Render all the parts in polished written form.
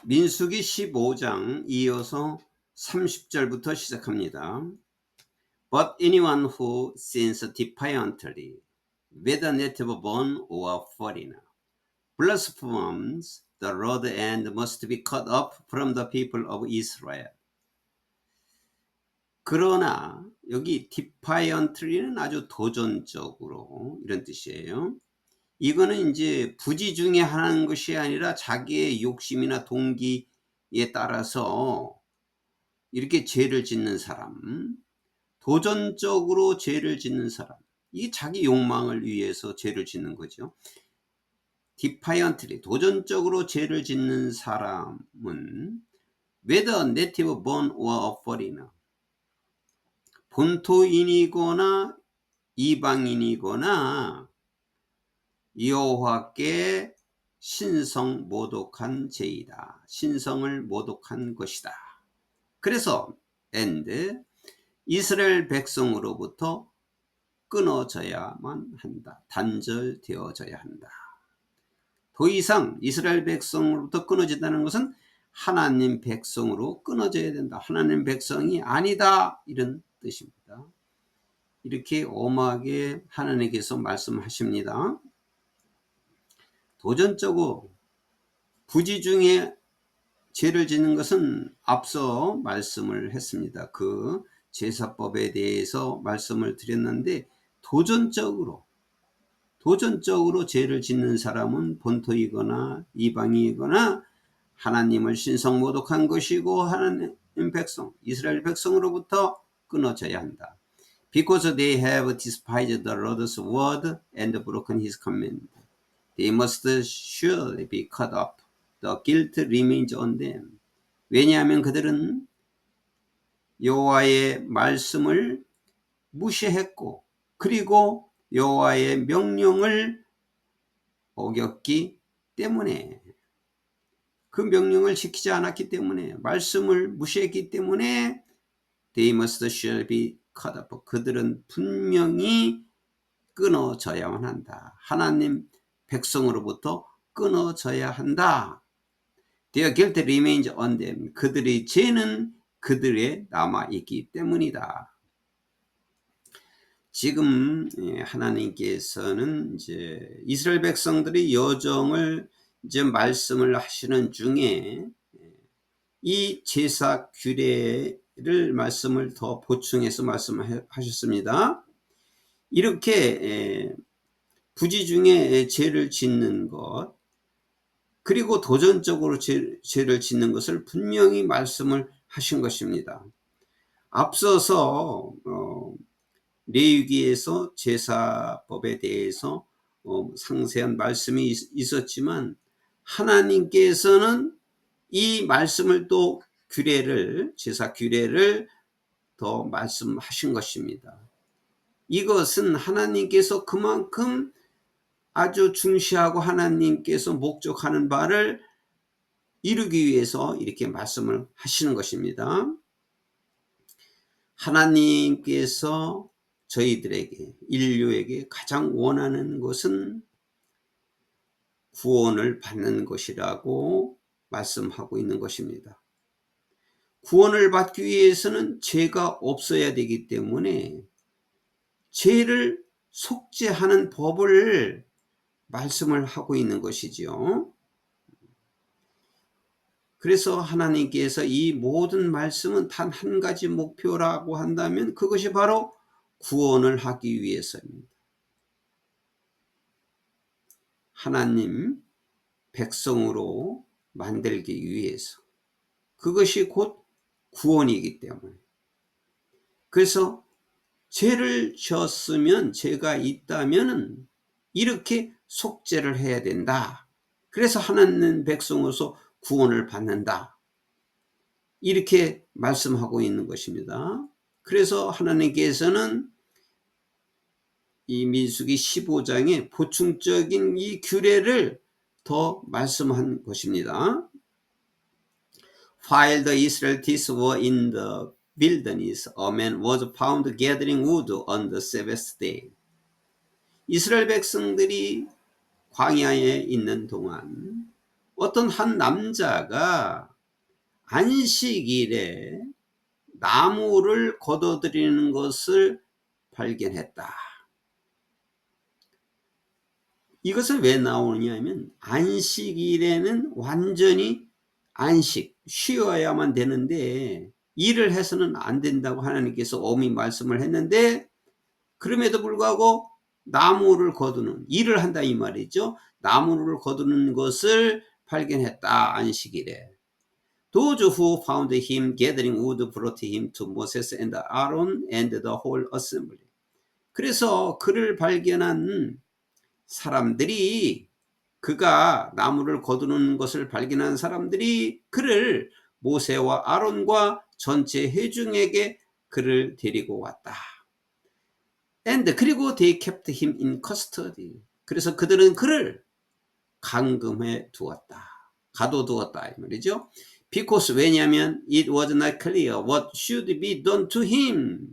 민수기 15장 이어서 30절부터 시작합니다. But anyone who sins defiantly, whether native born or foreigner, blasphemes the Lord and must be cut off from the people of Israel. 그러나 여기 defiantly는 아주 도전적으로 이런 뜻이에요. 이거는 이제 부지 중에 하는 것이 아니라 자기의 욕심이나 동기에 따라서 이렇게 죄를 짓는 사람, 도전적으로 죄를 짓는 사람, 이게 자기 욕망을 위해서 죄를 짓는 거죠. defiantly, 도전적으로 죄를 짓는 사람은 whether native born or foreigner, 본토인이거나 이방인이거나 여호와께 신성 모독한 죄이다. 신성을 모독한 것이다. 그래서 and 이스라엘 백성으로부터 끊어져야만 한다. 단절되어져야 한다. 더 이상 이스라엘 백성으로부터 끊어진다는 것은 하나님 백성으로 끊어져야 된다. 하나님 백성이 아니다. 이런 뜻입니다. 이렇게 엄하게 하나님께서 말씀하십니다. 도전적으로 부지 중에 죄를 짓는 것은 앞서 말씀을 했습니다. 그 제사법에 대해서 말씀을 드렸는데 도전적으로 죄를 짓는 사람은 본토이거나 이방이거나 하나님을 신성모독한 것이고 하나님 백성, 이스라엘 백성으로부터 끊어져야 한다. Because they have despised the Lord's word and broken his command, they must surely be cut off. The guilt remains on them. 왜냐하면 그들은 여호와의 말씀을 무시했고 그리고 여호와의 명령을 어겼기 때문에, 그 명령을 지키지 않았기 때문에, 말씀을 무시했기 때문에 they must surely be cut off. 그들은 분명히 끊어져야만 한다. 하나님 백성으로부터 끊어져야 한다. Their guilt remains on them. 그들의 죄는 그들에 남아있기 때문이다. 지금 하나님께서는 이제 이스라엘 백성들의 여정을 이제 말씀을 하시는 중에 이 제사 규례를 말씀을 더 보충해서 말씀하셨습니다. 이렇게 부지 중에 죄를 짓는 것, 그리고 도전적으로 죄를 짓는 것을 분명히 말씀을 하신 것입니다. 앞서서 레위기에서 제사법에 대해서 상세한 말씀이 있었지만 하나님께서는 이 말씀을 또 규례를, 제사 규례를 더 말씀하신 것입니다. 이것은 하나님께서 그만큼 아주 중시하고 하나님께서 목적하는 바를 이루기 위해서 이렇게 말씀을 하시는 것입니다. 하나님께서 저희들에게, 인류에게 가장 원하는 것은 구원을 받는 것이라고 말씀하고 있는 것입니다. 구원을 받기 위해서는 죄가 없어야 되기 때문에 죄를 속죄하는 법을 말씀을 하고 있는 것이죠. 그래서 하나님께서 이 모든 말씀은 단 한 가지 목표라고 한다면 그것이 바로 구원을 하기 위해서입니다. 하나님 백성으로 만들기 위해서. 그것이 곧 구원이기 때문에. 그래서 죄를 졌으면, 죄가 있다면 이렇게 속죄를 해야 된다. 그래서 하나님 백성으로서 구원을 받는다. 이렇게 말씀하고 있는 것입니다. 그래서 하나님께서는 이 민수기 15장에 보충적인 이 규례를 더 말씀한 것입니다. While the Israelites were in the wilderness, a man was found gathering wood on the Sabbath day. 이스라엘 백성들이 광야에 있는 동안 어떤 한 남자가 안식일에 나무를 거둬들이는 것을 발견했다. 이것은 왜 나오냐면 안식일에는 완전히 안식, 쉬어야만 되는데 일을 해서는 안 된다고 하나님께서 엄히 말씀을 했는데, 그럼에도 불구하고 나무를 거두는 일을 한다 이 말이죠. 나무를 거두는 것을 발견했다, 안식일에. Those who found him gathering wood brought him to Moses and Aaron and the whole assembly. 그래서 그를 발견한 사람들이, 그가 나무를 거두는 것을 발견한 사람들이 그를 모세와 아론과 전체 회중에게 그를 데리고 왔다. And 그리고 they kept him in custody. 그래서 그들은 그를 감금해 두었다. 가둬두었다 이 말이죠. Because 왜냐하면 it was not clear what should be done to him.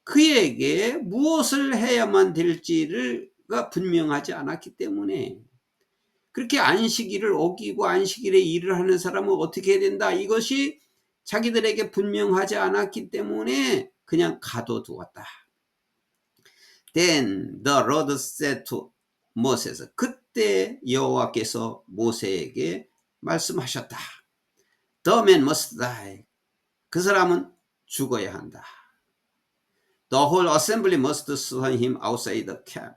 그에게 무엇을 해야만 될지가 분명하지 않았기 때문에. 그렇게 안식일을 어기고 안식일에 일을 하는 사람은 어떻게 해야 된다, 이것이 자기들에게 분명하지 않았기 때문에 그냥 가둬두었다. Then the Lord said to Moses. 그때 여호와께서 모세에게 말씀하셨다. The man must die. 그 사람은 죽어야 한다. The whole assembly must stone him outside the camp.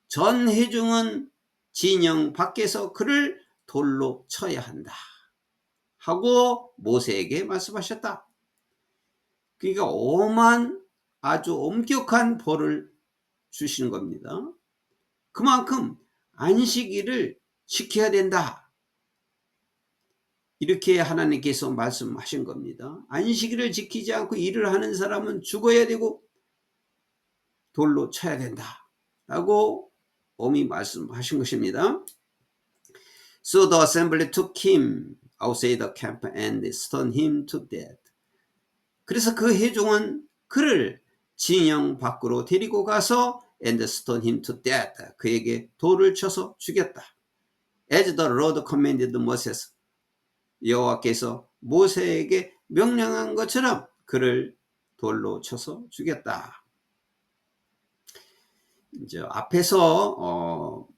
전 회중은 진영 밖에서 그를 돌로 쳐야 한다 하고 모세에게 말씀하셨다. 그러니까 엄한 아주 엄격한 벌을 주시는 겁니다. 그만큼 안식일을 지켜야 된다, 이렇게 하나님께서 말씀하신 겁니다. 안식일을 지키지 않고 일을 하는 사람은 죽어야 되고 돌로 쳐야 된다 라고 엄히 말씀하신 것입니다. So the assembly took him outside the camp and stoned him to death. 그래서 그 회중은 그를 진영 밖으로 데리고 가서 and stoned him to death. 그에게 돌을 쳐서 죽였다. As the Lord commanded Moses. 여호와께서 모세에게 명령한 것처럼 그를 돌로 쳐서 죽였다. 이제 앞에서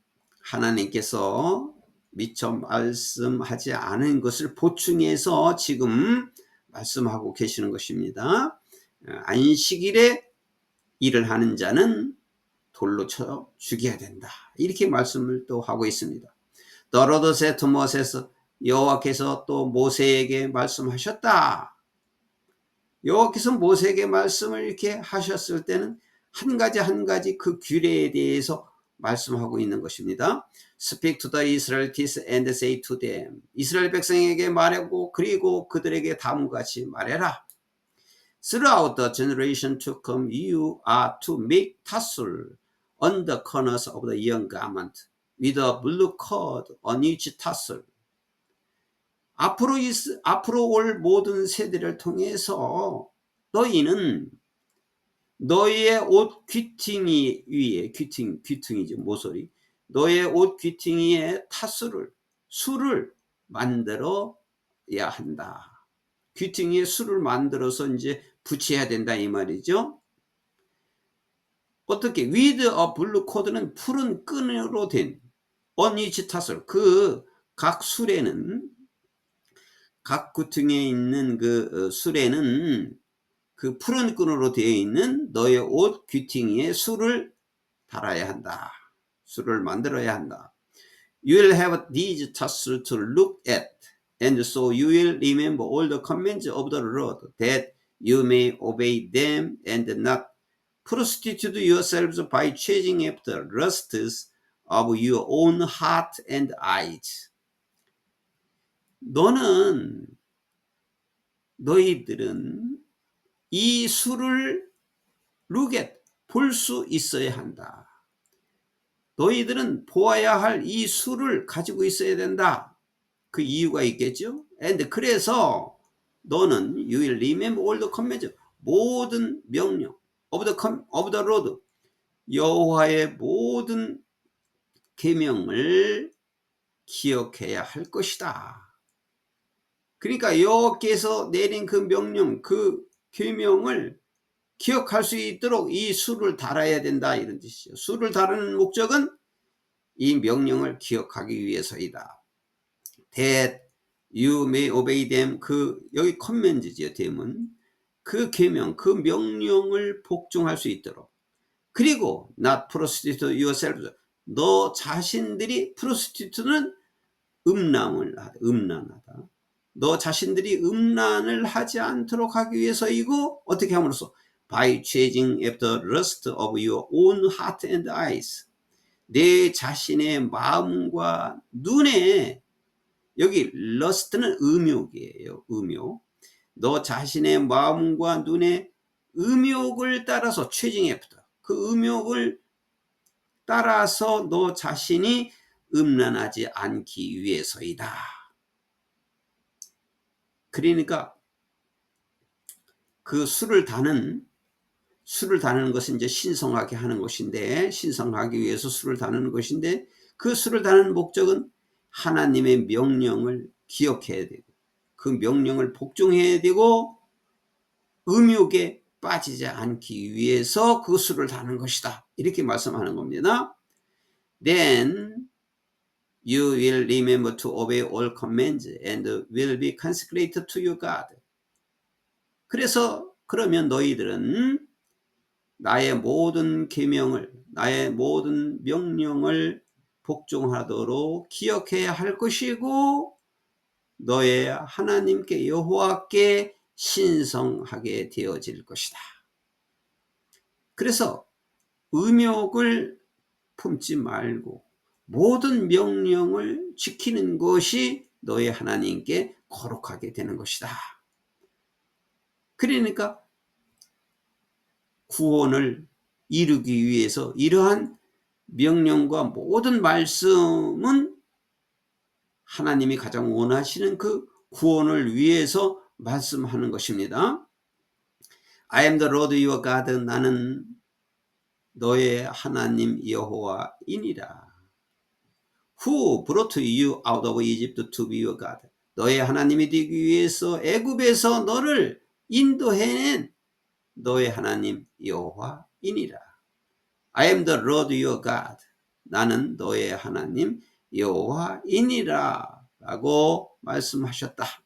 하나님께서 미처 말씀하지 않은 것을 보충해서 지금 말씀하고 계시는 것입니다. 안식일에 일을 하는 자는 돌로 쳐 죽여야 된다, 이렇게 말씀을 또 하고 있습니다. The Lord said to Moses. 여호와께서 또 모세에게 말씀하셨다. 여호와께서 모세에게 말씀을 이렇게 하셨을 때는 한 가지 한 가지 그 규례에 대해서 말씀하고 있는 것입니다. Speak to the Israelites and say to them. 이스라엘 백성에게 말하고 그리고 그들에게 다음과 같이 말해라. Throughout the generation to come you are to make tassel on the corners of the young garment with a blue cord on each tassel. 앞으로 올 모든 세대를 통해서 너희는 너희의 옷 귀퉁이 위에, 귀퉁이죠, 모서리, 너희의 옷 귀퉁이에 수를 만들어야 한다. 귀퉁이에 수를 만들어서 이제 붙여야 된다 이 말이죠. 어떻게? with a blue cord는 푸른 끈으로 된 on each tassel. 그 각 술에는, 각 구퉁이에 있는 그 술에는 그 푸른 끈으로 되어 있는 너의 옷 귀퉁이에 술을 달아야 한다. 술을 만들어야 한다. You will have these tassels to look at, and so you will remember all the commands of the Lord, that you may obey them and not prostitute yourselves by chasing after lusts of your own heart and eyes. 너희들은 이 수를 look at, 볼 수 있어야 한다. 너희들은 보아야 할 이 수를 가지고 있어야 된다. 그 이유가 있겠죠. And 그래서 너는 you will remember all the commands, 모든 명령 of the Lord, 여호와의 모든 계명을 기억해야 할 것이다. 그러니까 여호와께서 내린 그 명령, 그 계명을 기억할 수 있도록 이 수를 달아야 된다, 이런 뜻이죠. 수를 다루는 목적은 이 명령을 기억하기 위해서이다. That you may obey them. 여기 커맨드지요, them은. 그 계명, 그 명령을 복종할 수 있도록. 그리고 not prostitute yourself. 너 자신들이, prostitute는 음란하다. 너 자신들이 음란을 하지 않도록 하기 위해서이고, 어떻게 함으로써? By chasing after lust of your own heart and eyes. 내 자신의 마음과 눈에, 여기 lust는 음욕이에요. 음욕. 너 자신의 마음과 눈에 음욕을 따라서 chasing after. 그 음욕을 따라서 너 자신이 음란하지 않기 위해서이다. 그러니까 그 수를 다는 것은 이제 신성하게 하는 것인데, 신성하기 위해서 수를 다는 것인데, 그 수를 다는 목적은 하나님의 명령을 기억해야 되고, 그 명령을 복종해야 되고, 음욕에 빠지지 않기 위해서 그 수를 다는 것이다. 이렇게 말씀하는 겁니다. Then you will remember to obey all commands and will be consecrated to your God. 그래서 그러면 너희들은 나의 모든 계명을, 나의 모든 명령을 복종하도록 기억해야 할 것이고, 너의 하나님께, 여호와께 신성하게 되어질 것이다. 그래서 음욕을 품지 말고 모든 명령을 지키는 것이 너의 하나님께 거룩하게 되는 것이다. 그러니까 구원을 이루기 위해서 이러한 명령과 모든 말씀은 하나님이 가장 원하시는 그 구원을 위해서 말씀하는 것입니다. I am the Lord your God. 나는 너의 하나님 여호와이니라. Who brought you out of Egypt to be your God. 너의 하나님이 되기 위해서 애굽에서 너를 인도해낸 너의 하나님 여호와이니라. I am the Lord your God. 나는 너의 하나님 여호와이니라 라고 말씀하셨다.